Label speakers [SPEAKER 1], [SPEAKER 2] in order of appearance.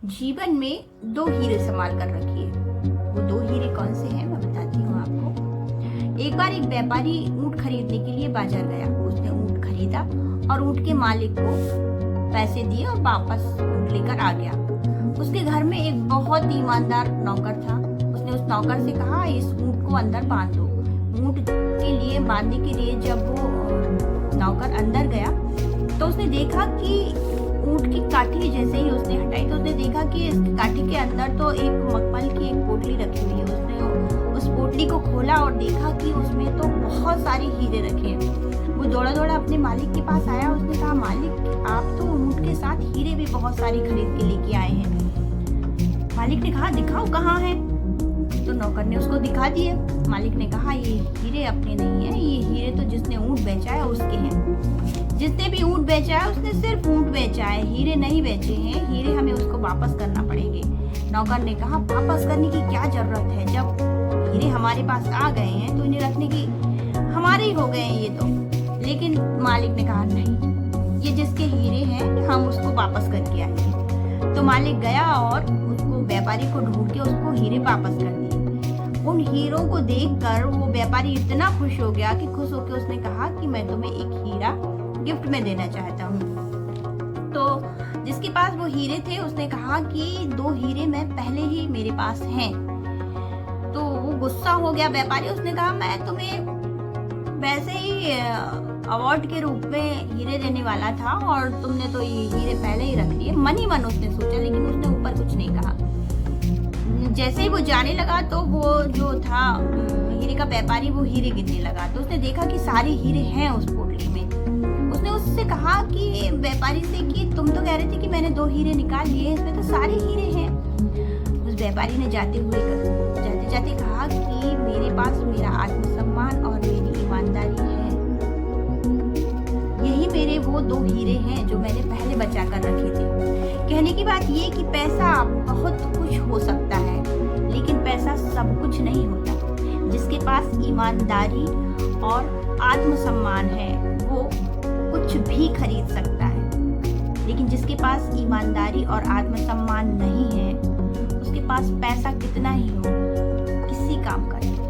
[SPEAKER 1] जीवन में दो हीरे संभाल कर रखिए। वो दो हीरे कौन से हैं मैं बताती हूँ आपको। एक बार एक व्यापारी ऊँट खरीदने के लिए बाजार गया। उसने ऊँट खरीदा और ऊँट के मालिक को पैसे दिए और वापस ऊँट लेकर आ गया। उसके घर में एक बहुत ईमानदार नौकर था। उसने उस नौकर से कहा, इस ऊँट को अंदर बांध दो। ऊँट के लिए बांधने के लिए जब वो नौकर अंदर गया तो उसने देखा कि ऊँट की काठी जैसे ही उसने हटाई तो उसने देखा कि इस काठी के अंदर तो एक मखमल की एक पोटली रखी हुई है। उसने उस पोटली को खोला और देखा कि उसमें तो बहुत सारे हीरे रखे हैं। वो दौड़ा दौड़ा अपने मालिक के पास आया। उसने कहा, मालिक आप तो ऊँट के साथ हीरे भी बहुत सारे खरीद के लेके आए हैं। मालिक ने कहा, दिखाओ कहाँ है। तो नौकर ने उसको दिखा दिए। मालिक ने कहा, ये हीरे अपने नहीं है, ये हीरे तो जिसने ऊँट बेचा है उसके हैं। जिसने भी ऊँट बेचा है उसने सिर्फ ऊँट बेचा है, हीरे नहीं बेचे हैं। हीरे हमें उसको वापस करना पड़ेंगे। नौकर ने कहा, वापस करने की क्या जरूरत है, जब हीरे हमारे पास आ गए हैं तो इन्हें रखने की हमारे ही हो गए हैं ये तो। लेकिन मालिक ने कहा, नहीं, ये जिसके हीरे हैं हम उसको वापस करके आएंगे। तो मालिक गया और उसको व्यापारी को ढूंढ के उसको हीरे वापस कर दिए। उन हीरों को देखकर वो व्यापारी इतना खुश हो गया कि खुश होकर उसने कहा कि मैं तुम्हें एक हीरा गिफ्ट में देना चाहता हूँ। तो जिसके पास वो हीरे थे उसने कहा कि दो हीरे मैं पहले ही मेरे पास हैं। तो वो गुस्सा हो गया व्यापारी। उसने कहा, मैं तुम्हें वैसे ही अवार्ड के रूप में हीरे देने वाला था और तुमने तो ये हीरे पहले ही रख लिए। मन ही मन उसने सोचा, लेकिन उसने ऊपर कुछ नहीं कहा। जैसे ही वो जाने लगा तो वो जो था हीरे का व्यापारी वो हीरे गिनने लगा। तो उसने देखा कि सारे हीरे हैं उस पोटली में। उसने उससे कहा कि व्यापारी से कि तुम तो कह रहे थे कि मैंने दो हीरे निकाल लिए, इसमें तो सारे हीरे हैं। उस व्यापारी ने जाते जाते कहा कि मेरे पास मेरा आत्मसम्मान और मेरी ईमानदारी है। यही मेरे वो दो हीरे हैं जो मैंने पहले बचा कर रखे थे। कहने की बात ये कि पैसा बहुत कुछ हो सकता है, लेकिन पैसा सब कुछ नहीं होता। जिसके पास ईमानदारी और आत्मसम्मान है वो कुछ भी खरीद सकता है। लेकिन जिसके पास ईमानदारी और आत्मसम्मान नहीं है उसके पास पैसा कितना ही हो किसी काम का नहीं।